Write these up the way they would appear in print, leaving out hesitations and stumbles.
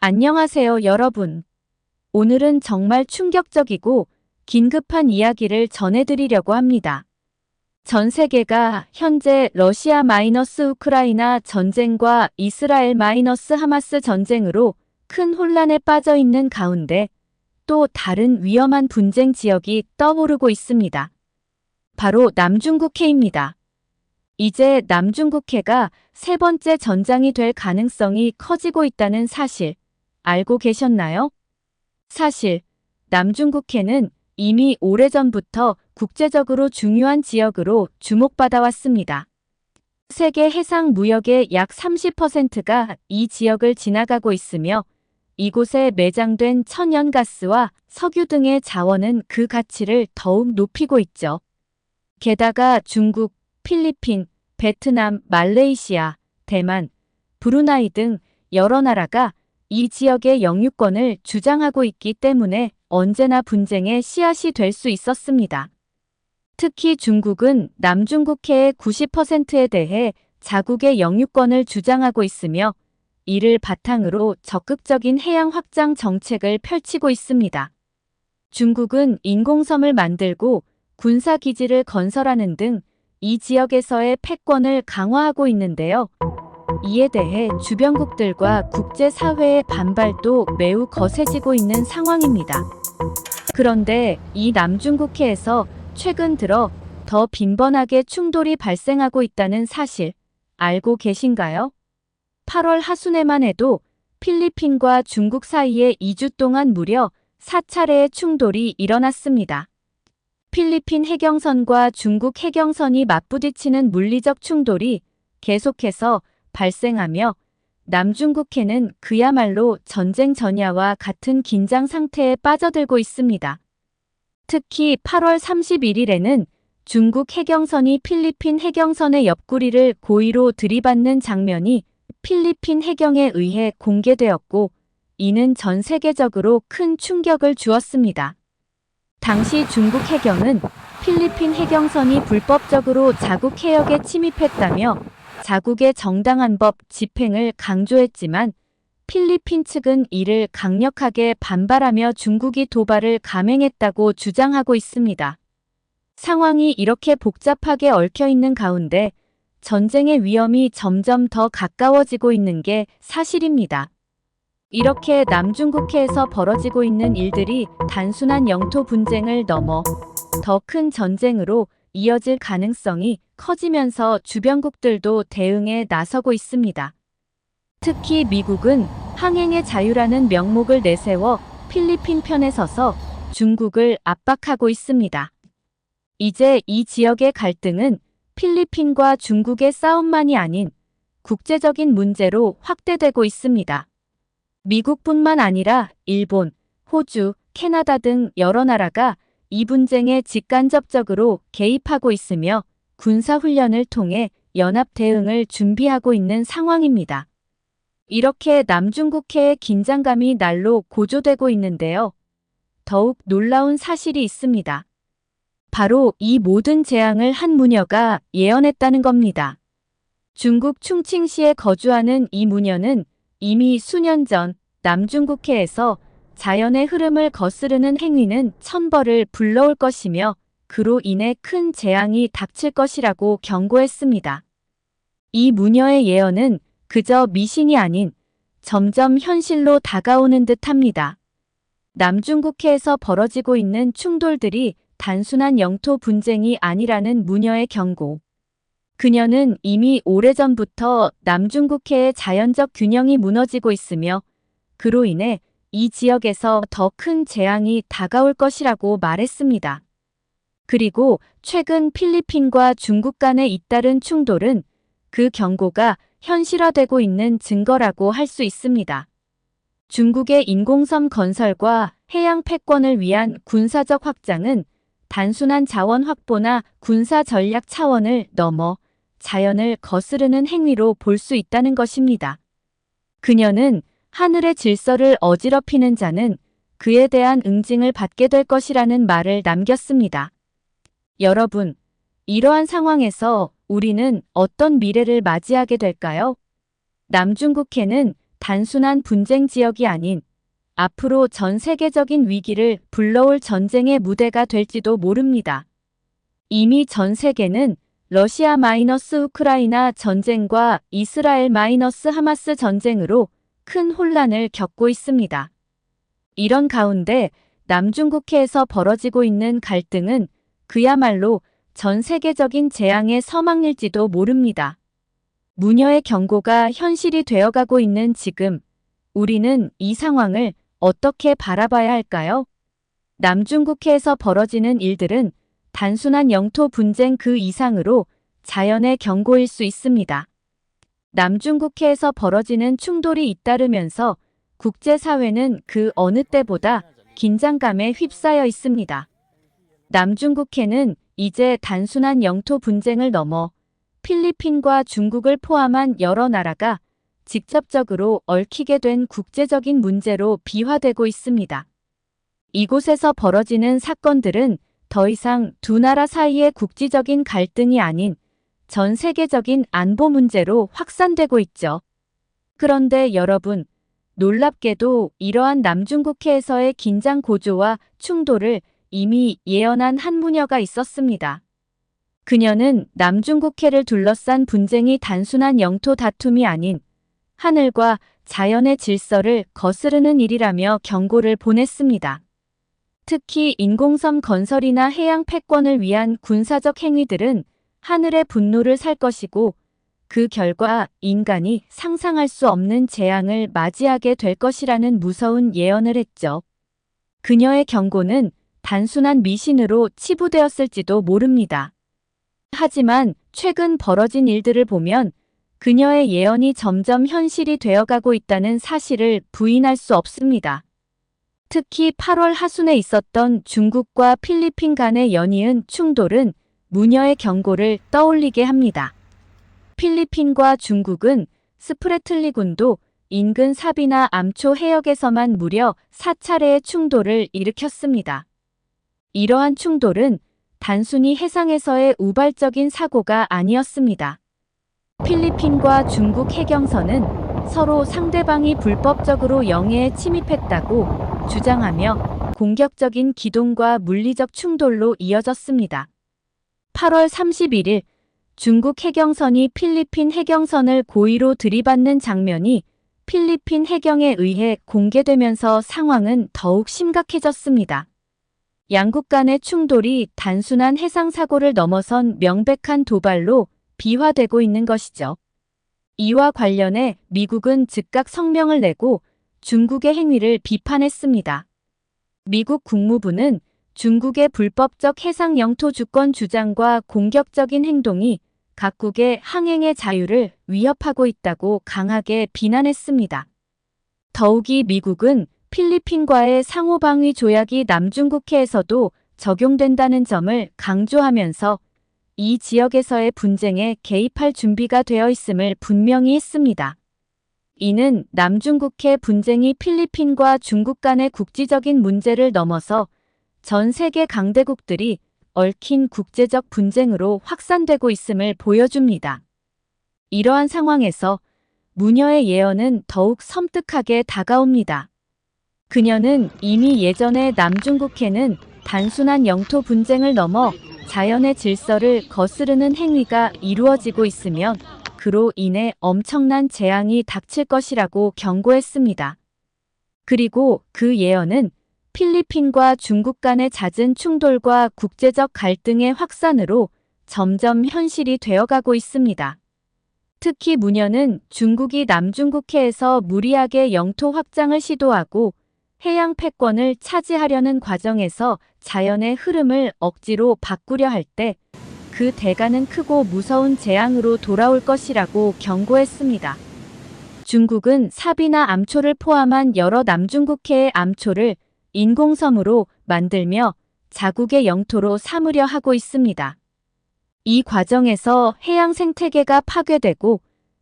안녕하세요, 여러분. 오늘은 정말 충격적이고 긴급한 이야기를 전해드리려고 합니다. 전 세계가 현재 러시아-우크라이나 전쟁과 이스라엘-하마스 전쟁으로 큰 혼란에 빠져 있는 가운데 또 다른 위험한 분쟁 지역이 떠오르고 있습니다. 바로 남중국해입니다. 이제 남중국해가 세 번째 전장이 될 가능성이 커지고 있다는 사실 알고 계셨나요? 사실 남중국해는 이미 오래전부터 국제적으로 중요한 지역으로 주목받아 왔습니다. 세계 해상 무역의 약 30%가 이 지역을 지나가고 있으며 이곳에 매장된 천연가스와 석유 등의 자원은 그 가치를 더욱 높이고 있죠. 게다가 중국, 필리핀, 베트남, 말레이시아, 대만, 브루나이 등 여러 나라가 이 지역의 영유권을 주장하고 있기 때문에 언제나 분쟁의 씨앗이 될 수 있었습니다. 특히 중국은 남중국해의 90%에 대해 자국의 영유권을 주장하고 있으며 이를 바탕으로 적극적인 해양 확장 정책을 펼치고 있습니다. 중국은 인공섬을 만들고 군사기지를 건설하는 등 이 지역에서의 패권을 강화하고 있는데요. 이에 대해 주변국들과 국제사회의 반발도 매우 거세지고 있는 상황입니다. 그런데 이 남중국해에서 최근 들어 더 빈번하게 충돌이 발생하고 있다는 사실 알고 계신가요? 8월 하순에만 해도 필리핀과 중국 사이에 2주 동안 무려 4차례의 충돌이 일어났습니다. 필리핀 해경선과 중국 해경선이 맞부딪히는 물리적 충돌이 계속해서 발생하며 남중국해는 그야말로 전쟁 전야와 같은 긴장 상태에 빠져들고 있습니다. 특히 8월 31일에는 중국 해경선이 필리핀 해경선의 옆구리를 고의로 들이받는 장면이 필리핀 해경에 의해 공개되었고 이는 전 세계적으로 큰 충격을 주었습니다. 당시 중국 해경은 필리핀 해경선이 불법적으로 자국 해역에 침입했다며 자국의 정당한 법 집행을 강조했지만 필리핀 측은 이를 강력하게 반발하며 중국이 도발을 감행했다고 주장하고 있습니다. 상황이 이렇게 복잡하게 얽혀 있는 가운데 전쟁의 위험이 점점 더 가까워지고 있는 게 사실입니다. 이렇게 남중국해에서 벌어지고 있는 일들이 단순한 영토 분쟁을 넘어 더 큰 전쟁으로 이어질 가능성이 커지면서 주변국들도 대응에 나서고 있습니다. 특히 미국은 항행의 자유라는 명목을 내세워 필리핀 편에 서서 중국을 압박하고 있습니다. 이제 이 지역의 갈등은 필리핀과 중국의 싸움만이 아닌 국제적인 문제로 확대되고 있습니다. 미국뿐만 아니라 일본, 호주, 캐나다 등 여러 나라가 이 분쟁에 직간접적으로 개입하고 있으며 군사훈련을 통해 연합 대응을 준비하고 있는 상황입니다. 이렇게 남중국해의 긴장감이 날로 고조되고 있는데요. 더욱 놀라운 사실이 있습니다. 바로 이 모든 재앙을 한 무녀가 예언했다는 겁니다. 중국 충칭시에 거주하는 이 무녀는 이미 수년 전 남중국해에서 자연의 흐름을 거스르는 행위는 천벌을 불러올 것이며 그로 인해 큰 재앙이 닥칠 것이라고 경고했습니다. 이 무녀의 예언은 그저 미신이 아닌 점점 현실로 다가오는 듯합니다. 남중국해에서 벌어지고 있는 충돌들이 단순한 영토 분쟁이 아니라는 무녀의 경고. 그녀는 이미 오래전부터 남중국해의 자연적 균형이 무너지고 있으며 그로 인해 이 지역에서 더 큰 재앙이 다가올 것이라고 말했습니다. 그리고 최근 필리핀과 중국 간의 잇따른 충돌은 그 경고가 현실화되고 있는 증거라고 할 수 있습니다. 중국의 인공섬 건설과 해양 패권을 위한 군사적 확장은 단순한 자원 확보나 군사 전략 차원을 넘어 자연을 거스르는 행위로 볼 수 있다는 것입니다. 그녀는 하늘의 질서를 어지럽히는 자는 그에 대한 응징을 받게 될 것이라는 말을 남겼습니다. 여러분, 이러한 상황에서 우리는 어떤 미래를 맞이하게 될까요? 남중국해는 단순한 분쟁 지역이 아닌 앞으로 전 세계적인 위기를 불러올 전쟁의 무대가 될지도 모릅니다. 이미 전 세계는 러시아-우크라이나 전쟁과 이스라엘-하마스 전쟁으로 큰 혼란을 겪고 있습니다. 이런 가운데 남중국해에서 벌어지고 있는 갈등은 그야말로 전 세계적인 재앙의 서막일지도 모릅니다. 무녀의 경고가 현실이 되어가고 있는 지금, 우리는 이 상황을 어떻게 바라봐야 할까요? 남중국해에서 벌어지는 일들은 단순한 영토 분쟁 그 이상으로 자연의 경고일 수 있습니다. 남중국해에서 벌어지는 충돌이 잇따르면서 국제사회는 그 어느 때보다 긴장감에 휩싸여 있습니다. 남중국해는 이제 단순한 영토 분쟁을 넘어 필리핀과 중국을 포함한 여러 나라가 직접적으로 얽히게 된 국제적인 문제로 비화되고 있습니다. 이곳에서 벌어지는 사건들은 더 이상 두 나라 사이의 국지적인 갈등이 아닌 전 세계적인 안보 문제로 확산되고 있죠. 그런데 여러분, 놀랍게도 이러한 남중국해에서의 긴장 고조와 충돌을 이미 예언한 한 무녀가 있었습니다. 그녀는 남중국해를 둘러싼 분쟁이 단순한 영토 다툼이 아닌 하늘과 자연의 질서를 거스르는 일이라며 경고를 보냈습니다. 특히 인공섬 건설이나 해양 패권을 위한 군사적 행위들은 하늘의 분노를 살 것이고 그 결과 인간이 상상할 수 없는 재앙을 맞이하게 될 것이라는 무서운 예언을 했죠. 그녀의 경고는 단순한 미신으로 치부되었을지도 모릅니다. 하지만 최근 벌어진 일들을 보면 그녀의 예언이 점점 현실이 되어가고 있다는 사실을 부인할 수 없습니다. 특히 8월 하순에 있었던 중국과 필리핀 간의 연이은 충돌은 무녀의 경고를 떠올리게 합니다. 필리핀과 중국은 스프레틀리 군도 인근 사비나 암초 해역에서만 무려 4차례의 충돌을 일으켰습니다. 이러한 충돌은 단순히 해상에서의 우발적인 사고가 아니었습니다. 필리핀과 중국 해경선은 서로 상대방이 불법적으로 영해에 침입했다고 주장하며 공격적인 기동과 물리적 충돌로 이어졌습니다. 8월 31일 중국 해경선이 필리핀 해경선을 고의로 들이받는 장면이 필리핀 해경에 의해 공개되면서 상황은 더욱 심각해졌습니다. 양국 간의 충돌이 단순한 해상 사고를 넘어선 명백한 도발로 비화되고 있는 것이죠. 이와 관련해 미국은 즉각 성명을 내고 중국의 행위를 비판했습니다. 미국 국무부는 중국의 불법적 해상 영토 주권 주장과 공격적인 행동이 각국의 항행의 자유를 위협하고 있다고 강하게 비난했습니다. 더욱이 미국은 필리핀과의 상호방위 조약이 남중국해에서도 적용된다는 점을 강조하면서 이 지역에서의 분쟁에 개입할 준비가 되어 있음을 분명히 했습니다. 이는 남중국해 분쟁이 필리핀과 중국 간의 국지적인 문제를 넘어서 전 세계 강대국들이 얽힌 국제적 분쟁으로 확산되고 있음을 보여줍니다. 이러한 상황에서 무녀의 예언은 더욱 섬뜩하게 다가옵니다. 그녀는 이미 예전에 남중국해는 단순한 영토 분쟁을 넘어 자연의 질서를 거스르는 행위가 이루어지고 있으면 그로 인해 엄청난 재앙이 닥칠 것이라고 경고했습니다. 그리고 그 예언은 필리핀과 중국 간의 잦은 충돌과 국제적 갈등의 확산으로 점점 현실이 되어가고 있습니다. 특히 무녀는 중국이 남중국해에서 무리하게 영토 확장을 시도하고 해양 패권을 차지하려는 과정에서 자연의 흐름을 억지로 바꾸려 할 때 그 대가는 크고 무서운 재앙으로 돌아올 것이라고 경고했습니다. 중국은 사비나 암초를 포함한 여러 남중국해의 암초를 인공섬으로 만들며 자국의 영토로 삼으려 하고 있습니다. 이 과정에서 해양 생태계가 파괴되고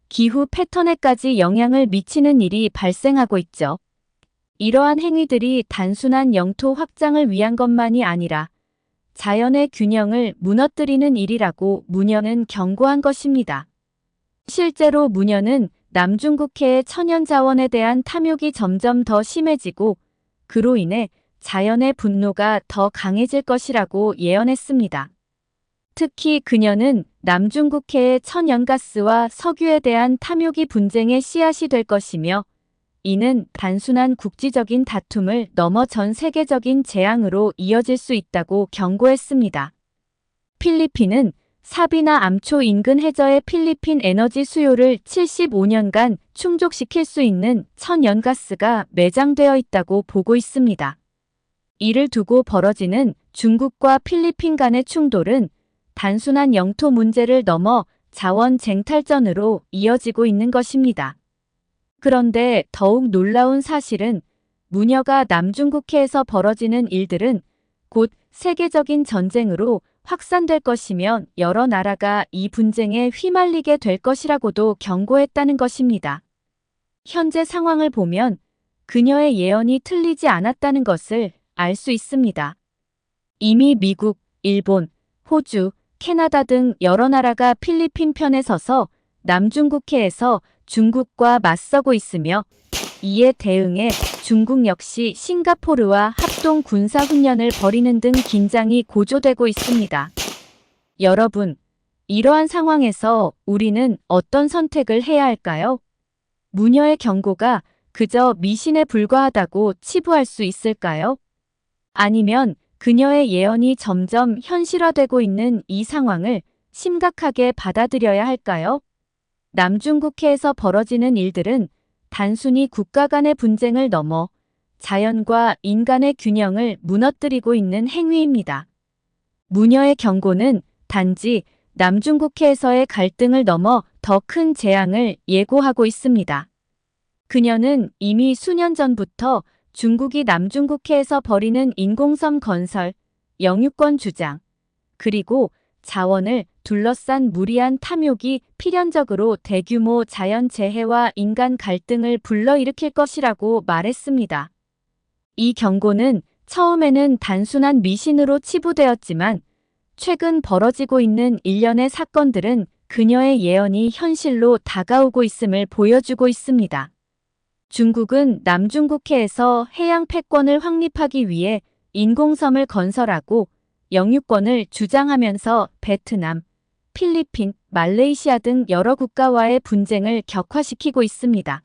기후 패턴에까지 영향을 미치는 일이 발생하고 있죠. 이러한 행위들이 단순한 영토 확장을 위한 것만이 아니라 자연의 균형을 무너뜨리는 일이라고 무녀는 경고한 것입니다. 실제로 무녀는 남중국해의 천연자원에 대한 탐욕이 점점 더 심해지고 그로 인해 자연의 분노가 더 강해질 것이라고 예언했습니다. 특히 그녀는 남중국해의 천연가스와 석유에 대한 탐욕이 분쟁의 씨앗이 될 것이며 이는 단순한 국지적인 다툼을 넘어 전 세계적인 재앙으로 이어질 수 있다고 경고했습니다. 필리핀은 사비나 암초 인근 해저의 필리핀 에너지 수요를 75년간 충족시킬 수 있는 천연가스가 매장되어 있다고 보고 있습니다. 이를 두고 벌어지는 중국과 필리핀 간의 충돌은 단순한 영토 문제를 넘어 자원 쟁탈전으로 이어지고 있는 것입니다. 그런데 더욱 놀라운 사실은 무녀가 남중국해에서 벌어지는 일들은 곧 세계적인 전쟁으로 확산될 것이며 여러 나라가 이 분쟁에 휘말리게 될 것이라고도 경고했다는 것입니다. 현재 상황을 보면 그녀의 예언이 틀리지 않았다는 것을 알 수 있습니다. 이미 미국, 일본, 호주, 캐나다 등 여러 나라가 필리핀 편에 서서 남중국해에서 중국과 맞서고 있으며 이에 대응해 중국 역시 싱가포르와 합동 군사훈련을 벌이는 등 긴장이 고조되고 있습니다. 여러분, 이러한 상황에서 우리는 어떤 선택을 해야 할까요? 무녀의 경고가 그저 미신에 불과하다고 치부할 수 있을까요? 아니면 그녀의 예언이 점점 현실화되고 있는 이 상황을 심각하게 받아들여야 할까요? 남중국해에서 벌어지는 일들은 단순히 국가 간의 분쟁을 넘어 자연과 인간의 균형을 무너뜨리고 있는 행위입니다. 무녀의 경고는 단지 남중국해에서의 갈등을 넘어 더 큰 재앙을 예고하고 있습니다. 그녀는 이미 수년 전부터 중국이 남중국해에서 벌이는 인공섬 건설, 영유권 주장, 그리고 자원을 둘러싼 무리한 탐욕이 필연적으로 대규모 자연재해와 인간 갈등을 불러일으킬 것이라고 말했습니다. 이 경고는 처음에는 단순한 미신으로 치부되었지만 최근 벌어지고 있는 일련의 사건들은 그녀의 예언이 현실로 다가오고 있음을 보여주고 있습니다. 중국은 남중국해에서 해양 패권을 확립하기 위해 인공섬을 건설하고 영유권을 주장하면서 베트남, 필리핀, 말레이시아 등 여러 국가와의 분쟁을 격화시키고 있습니다.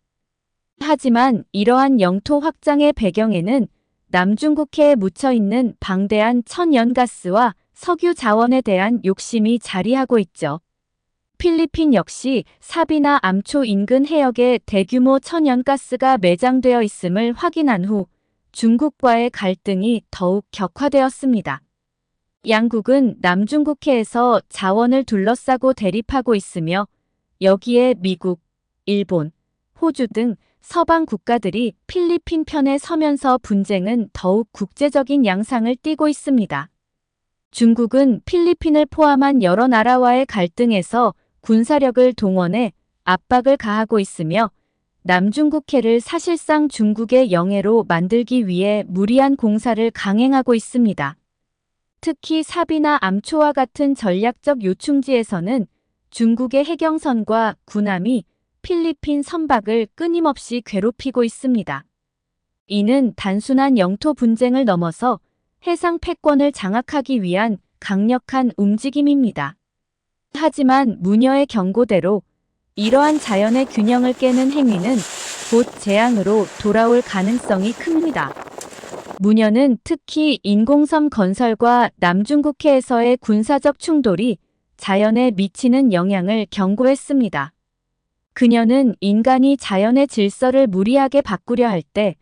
하지만 이러한 영토 확장의 배경에는 남중국해에 묻혀있는 방대한 천연가스와 석유 자원에 대한 욕심이 자리하고 있죠. 필리핀 역시 사비나 암초 인근 해역에 대규모 천연가스가 매장되어 있음을 확인한 후 중국과의 갈등이 더욱 격화되었습니다. 양국은 남중국해에서 자원을 둘러싸고 대립하고 있으며 여기에 미국, 일본, 호주 등 서방 국가들이 필리핀 편에 서면서 분쟁은 더욱 국제적인 양상을 띠고 있습니다. 중국은 필리핀을 포함한 여러 나라와의 갈등에서 군사력을 동원해 압박을 가하고 있으며 남중국해를 사실상 중국의 영해로 만들기 위해 무리한 공사를 강행하고 있습니다. 특히 사비나 암초와 같은 전략적 요충지에서는 중국의 해경선과 군함이 필리핀 선박을 끊임없이 괴롭히고 있습니다. 이는 단순한 영토 분쟁을 넘어서 해상 패권을 장악하기 위한 강력한 움직임입니다. 하지만 무녀의 경고대로 이러한 자연의 균형을 깨는 행위는 곧 재앙으로 돌아올 가능성이 큽니다. 무녀는 특히 인공섬 건설과 남중국해에서의 군사적 충돌이 자연에 미치는 영향을 경고했습니다. 그녀는 인간이 자연의 질서를 무리하게 바꾸려 할 때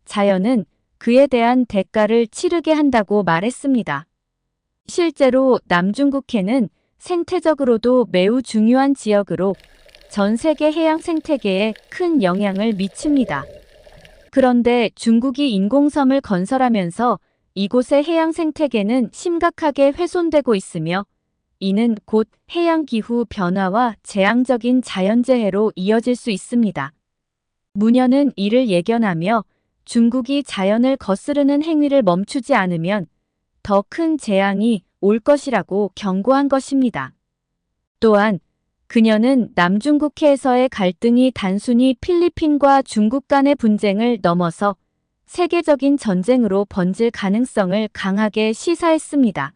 자연은 그에 대한 대가를 치르게 한다고 말했습니다. 실제로 남중국해는 생태적으로도 매우 중요한 지역으로 전 세계 해양 생태계에 큰 영향을 미칩니다. 그런데 중국이 인공섬을 건설하면서 이곳의 해양 생태계는 심각하게 훼손되고 있으며 이는 곧 해양 기후 변화와 재앙적인 자연재해로 이어질 수 있습니다. 무녀는 이를 예견하며 중국이 자연을 거스르는 행위를 멈추지 않으면 더 큰 재앙이 올 것이라고 경고한 것입니다. 또한 그녀는 남중국해에서의 갈등이 단순히 필리핀과 중국 간의 분쟁을 넘어서 세계적인 전쟁으로 번질 가능성을 강하게 시사했습니다.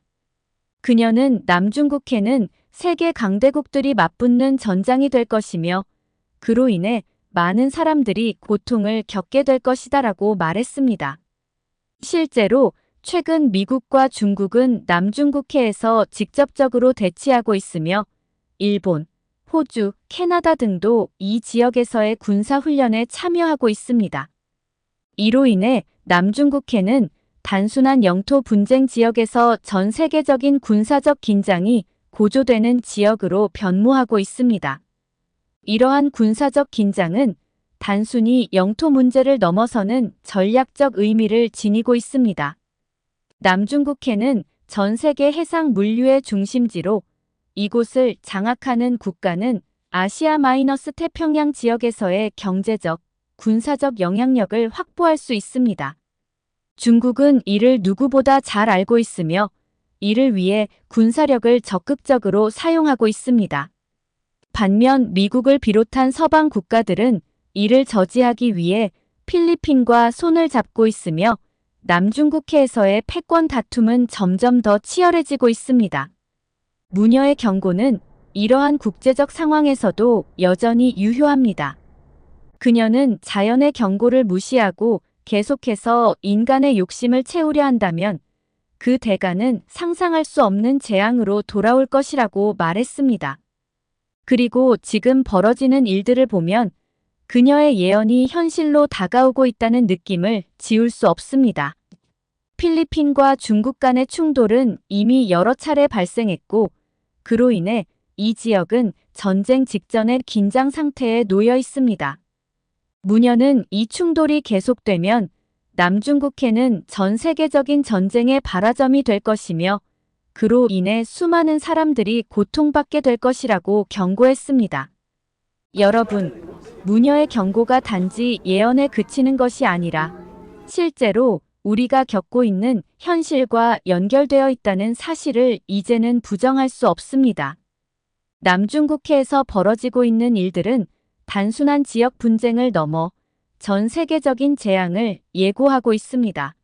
그녀는 남중국해는 세계 강대국들이 맞붙는 전장이 될 것이며 그로 인해 많은 사람들이 고통을 겪게 될 것이다라고 말했습니다. 실제로 최근 미국과 중국은 남중국해에서 직접적으로 대치하고 있으며 일본, 호주, 캐나다 등도 이 지역에서의 군사훈련에 참여하고 있습니다. 이로 인해 남중국해는 단순한 영토 분쟁 지역에서 전 세계적인 군사적 긴장이 고조되는 지역으로 변모하고 있습니다. 이러한 군사적 긴장은 단순히 영토 문제를 넘어서는 전략적 의미를 지니고 있습니다. 남중국해는 전 세계 해상 물류의 중심지로 이곳을 장악하는 국가는 아시아-태평양 지역에서의 경제적, 군사적 영향력을 확보할 수 있습니다. 중국은 이를 누구보다 잘 알고 있으며 이를 위해 군사력을 적극적으로 사용하고 있습니다. 반면 미국을 비롯한 서방 국가들은 이를 저지하기 위해 필리핀과 손을 잡고 있으며 남중국해에서의 패권 다툼은 점점 더 치열해지고 있습니다. 무녀의 경고는 이러한 국제적 상황에서도 여전히 유효합니다. 그녀는 자연의 경고를 무시하고 계속해서 인간의 욕심을 채우려 한다면 그 대가는 상상할 수 없는 재앙으로 돌아올 것이라고 말했습니다. 그리고 지금 벌어지는 일들을 보면 그녀의 예언이 현실로 다가오고 있다는 느낌을 지울 수 없습니다. 필리핀과 중국 간의 충돌은 이미 여러 차례 발생했고 그로 인해 이 지역은 전쟁 직전의 긴장 상태에 놓여 있습니다. 무녀는 이 충돌이 계속되면 남중국해는 전 세계적인 전쟁의 발화점이 될 것이며 그로 인해 수많은 사람들이 고통받게 될 것이라고 경고했습니다. 여러분, 무녀의 경고가 단지 예언에 그치는 것이 아니라 실제로 우리가 겪고 있는 현실과 연결되어 있다는 사실을 이제는 부정할 수 없습니다. 남중국해에서 벌어지고 있는 일들은 단순한 지역 분쟁을 넘어 전 세계적인 재앙을 예고하고 있습니다.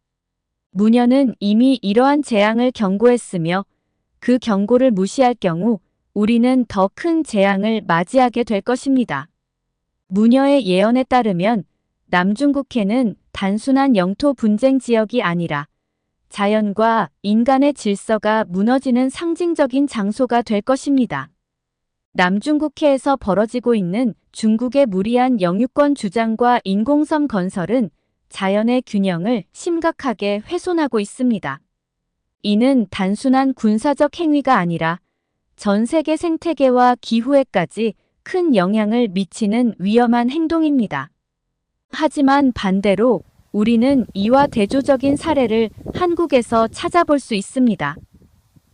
무녀는 이미 이러한 재앙을 경고했으며 그 경고를 무시할 경우 우리는 더 큰 재앙을 맞이하게 될 것입니다. 무녀의 예언에 따르면 남중국해는 단순한 영토 분쟁 지역이 아니라 자연과 인간의 질서가 무너지는 상징적인 장소가 될 것입니다. 남중국해에서 벌어지고 있는 중국의 무리한 영유권 주장과 인공섬 건설은 자연의 균형을 심각하게 훼손하고 있습니다. 이는 단순한 군사적 행위가 아니라 전 세계 생태계와 기후에까지 큰 영향을 미치는 위험한 행동입니다. 하지만 반대로 우리는 이와 대조적인 사례를 한국에서 찾아볼 수 있습니다.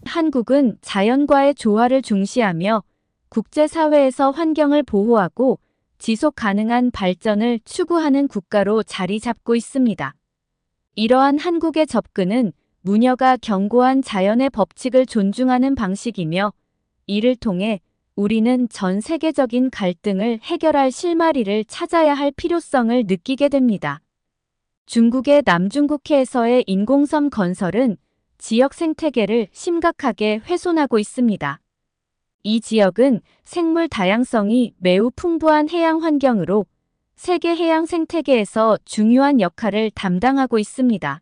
한국은 자연과의 조화를 중시하며 국제사회에서 환경을 보호하고 지속 가능한 발전을 추구하는 국가로 자리 잡고 있습니다. 이러한 한국의 접근은 무녀가 경고한 자연의 법칙을 존중하는 방식이며 이를 통해 우리는 전 세계적인 갈등을 해결할 실마리를 찾아야 할 필요성을 느끼게 됩니다. 중국의 남중국해에서의 인공섬 건설은 지역 생태계를 심각하게 훼손하고 있습니다. 이 지역은 생물 다양성이 매우 풍부한 해양 환경으로 세계 해양 생태계에서 중요한 역할을 담당하고 있습니다.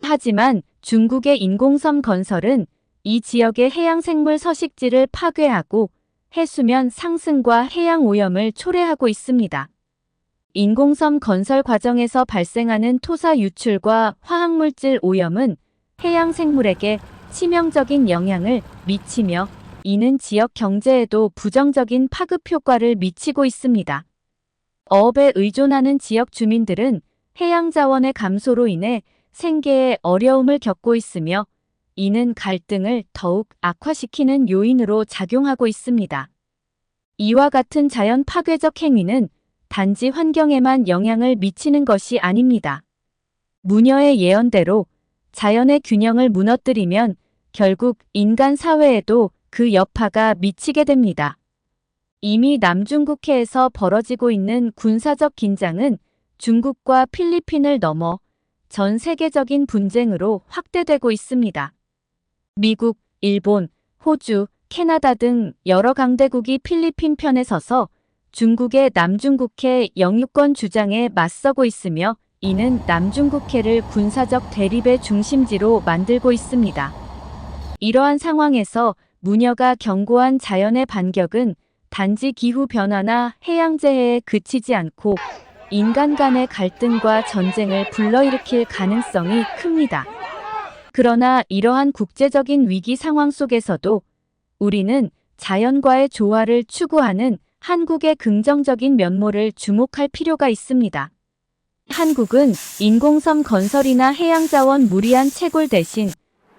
하지만 중국의 인공섬 건설은 이 지역의 해양 생물 서식지를 파괴하고 해수면 상승과 해양 오염을 초래하고 있습니다. 인공섬 건설 과정에서 발생하는 토사 유출과 화학물질 오염은 해양 생물에게 치명적인 영향을 미치며 이는 지역 경제에도 부정적인 파급 효과를 미치고 있습니다. 어업에 의존하는 지역 주민들은 해양 자원의 감소로 인해 생계에 어려움을 겪고 있으며 이는 갈등을 더욱 악화시키는 요인으로 작용하고 있습니다. 이와 같은 자연 파괴적 행위는 단지 환경에만 영향을 미치는 것이 아닙니다. 무녀의 예언대로 자연의 균형을 무너뜨리면 결국 인간 사회에도 그 여파가 미치게 됩니다. 이미 남중국해에서 벌어지고 있는 군사적 긴장은 중국과 필리핀을 넘어 전 세계적인 분쟁으로 확대되고 있습니다. 미국, 일본, 호주, 캐나다 등 여러 강대국이 필리핀 편에 서서 중국의 남중국해 영유권 주장에 맞서고 있으며 이는 남중국해를 군사적 대립의 중심지로 만들고 있습니다. 이러한 상황에서 무녀가 경고한 자연의 반격은 단지 기후변화나 해양재해에 그치지 않고 인간 간의 갈등과 전쟁을 불러일으킬 가능성이 큽니다. 그러나 이러한 국제적인 위기 상황 속에서도 우리는 자연과의 조화를 추구하는 한국의 긍정적인 면모를 주목할 필요가 있습니다. 한국은 인공섬 건설이나 해양자원 무리한 채굴 대신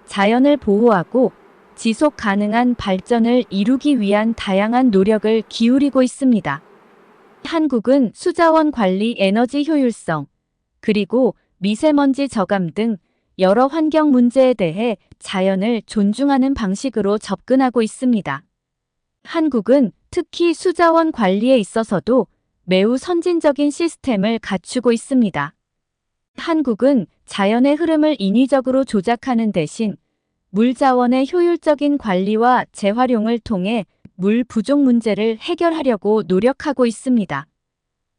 자연을 보호하고 지속 가능한 발전을 이루기 위한 다양한 노력을 기울이고 있습니다. 한국은 수자원 관리, 에너지 효율성, 그리고 미세먼지 저감 등 여러 환경 문제에 대해 자연을 존중하는 방식으로 접근하고 있습니다. 한국은 특히 수자원 관리에 있어서도 매우 선진적인 시스템을 갖추고 있습니다. 한국은 자연의 흐름을 인위적으로 조작하는 대신 물 자원의 효율적인 관리와 재활용을 통해 물 부족 문제를 해결하려고 노력하고 있습니다.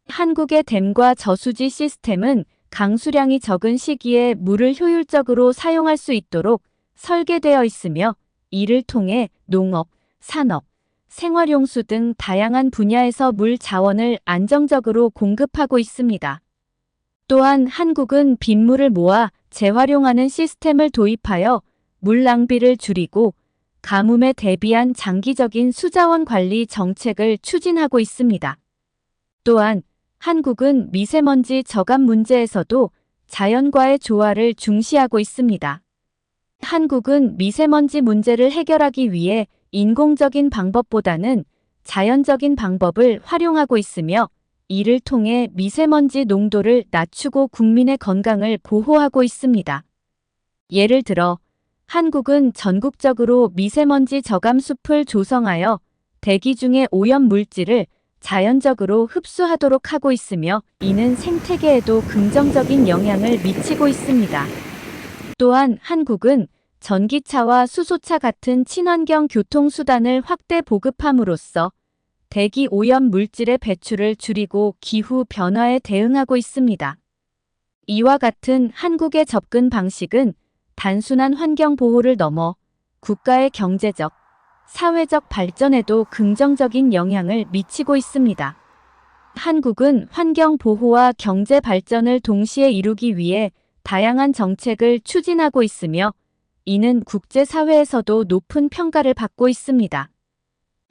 한국의 댐과 저수지 시스템은 강수량이 적은 시기에 물을 효율적으로 사용할 수 있도록 설계되어 있으며 이를 통해 농업, 산업, 생활용수 등 다양한 분야에서 물 자원을 안정적으로 공급하고 있습니다. 또한 한국은 빗물을 모아 재활용하는 시스템을 도입하여 물 낭비를 줄이고 가뭄에 대비한 장기적인 수자원 관리 정책을 추진하고 있습니다. 또한 한국은 미세먼지 저감 문제에서도 자연과의 조화를 중시하고 있습니다. 한국은 미세먼지 문제를 해결하기 위해 인공적인 방법보다는 자연적인 방법을 활용하고 있으며 이를 통해 미세먼지 농도를 낮추고 국민의 건강을 보호하고 있습니다. 예를 들어 한국은 전국적으로 미세먼지 저감 숲을 조성하여 대기 중의 오염 물질을 자연적으로 흡수하도록 하고 있으며 이는 생태계에도 긍정적인 영향을 미치고 있습니다. 또한 한국은 전기차와 수소차 같은 친환경 교통수단을 확대 보급함으로써 대기 오염 물질의 배출을 줄이고 기후 변화에 대응하고 있습니다. 이와 같은 한국의 접근 방식은 단순한 환경 보호를 넘어 국가의 경제적, 사회적 발전에도 긍정적인 영향을 미치고 있습니다. 한국은 환경 보호와 경제 발전을 동시에 이루기 위해 다양한 정책을 추진하고 있으며 이는 국제사회에서도 높은 평가를 받고 있습니다.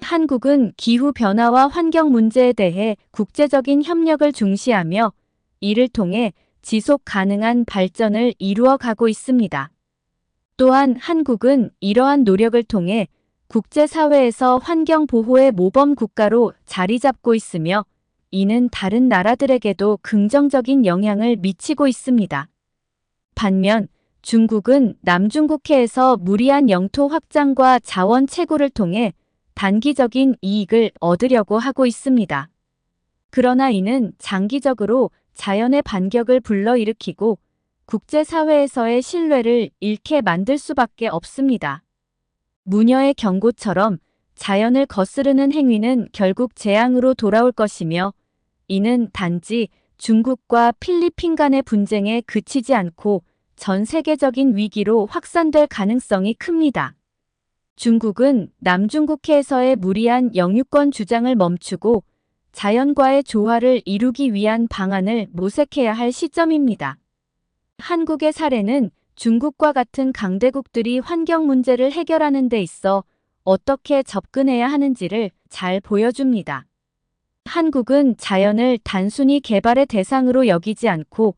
한국은 기후변화와 환경 문제에 대해 국제적인 협력을 중시하며 이를 통해 지속 가능한 발전을 이루어 가고 있습니다. 또한 한국은 이러한 노력을 통해 국제사회에서 환경 보호의 모범 국가로 자리 잡고 있으며 이는 다른 나라들에게도 긍정적인 영향을 미치고 있습니다. 반면 중국은 남중국해에서 무리한 영토 확장과 자원 채굴을 통해 단기적인 이익을 얻으려고 하고 있습니다. 그러나 이는 장기적으로 자연의 반격을 불러일으키고 국제사회에서의 신뢰를 잃게 만들 수밖에 없습니다. 무녀의 경고처럼 자연을 거스르는 행위는 결국 재앙으로 돌아올 것이며 이는 단지 중국과 필리핀 간의 분쟁에 그치지 않고 전 세계적인 위기로 확산될 가능성이 큽니다. 중국은 남중국해에서의 무리한 영유권 주장을 멈추고 자연과의 조화를 이루기 위한 방안을 모색해야 할 시점입니다. 한국의 사례는 중국과 같은 강대국들이 환경 문제를 해결하는 데 있어 어떻게 접근해야 하는지를 잘 보여줍니다. 한국은 자연을 단순히 개발의 대상으로 여기지 않고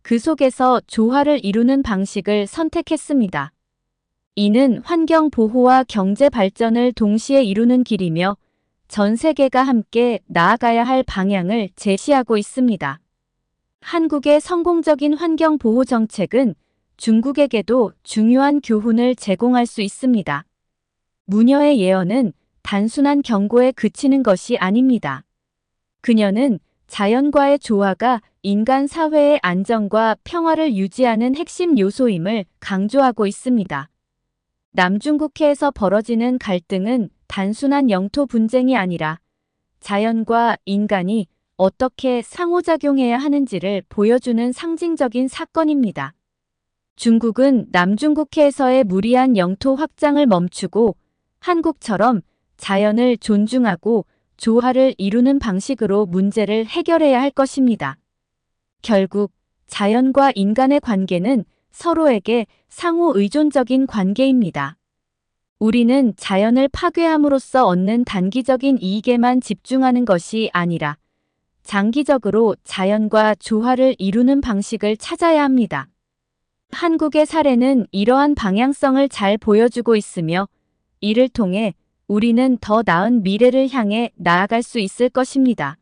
그 속에서 조화를 이루는 방식을 선택했습니다. 이는 환경 보호와 경제 발전을 동시에 이루는 길이며 전 세계가 함께 나아가야 할 방향을 제시하고 있습니다. 한국의 성공적인 환경 보호 정책은 중국에게도 중요한 교훈을 제공할 수 있습니다. 무녀의 예언은 단순한 경고에 그치는 것이 아닙니다. 그녀는 자연과의 조화가 인간 사회의 안정과 평화를 유지하는 핵심 요소임을 강조하고 있습니다. 남중국해에서 벌어지는 갈등은 단순한 영토 분쟁이 아니라 자연과 인간이 어떻게 상호작용해야 하는지를 보여주는 상징적인 사건입니다. 중국은 남중국해에서의 무리한 영토 확장을 멈추고 한국처럼 자연을 존중하고 조화를 이루는 방식으로 문제를 해결해야 할 것입니다. 결국 자연과 인간의 관계는 서로에게 상호 의존적인 관계입니다. 우리는 자연을 파괴함으로써 얻는 단기적인 이익에만 집중하는 것이 아니라 장기적으로 자연과 조화를 이루는 방식을 찾아야 합니다. 한국의 사례는 이러한 방향성을 잘 보여주고 있으며 이를 통해 우리는 더 나은 미래를 향해 나아갈 수 있을 것입니다.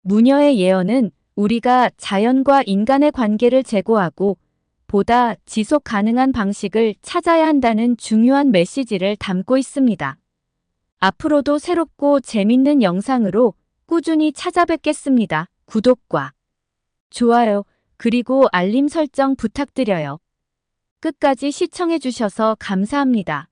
무녀의 예언은 우리가 자연과 인간의 관계를 제고하고 보다 지속 가능한 방식을 찾아야 한다는 중요한 메시지를 담고 있습니다. 앞으로도 새롭고 재밌는 영상으로 꾸준히 찾아뵙겠습니다. 구독과 좋아요, 그리고 알림 설정 부탁드려요. 끝까지 시청해주셔서 감사합니다.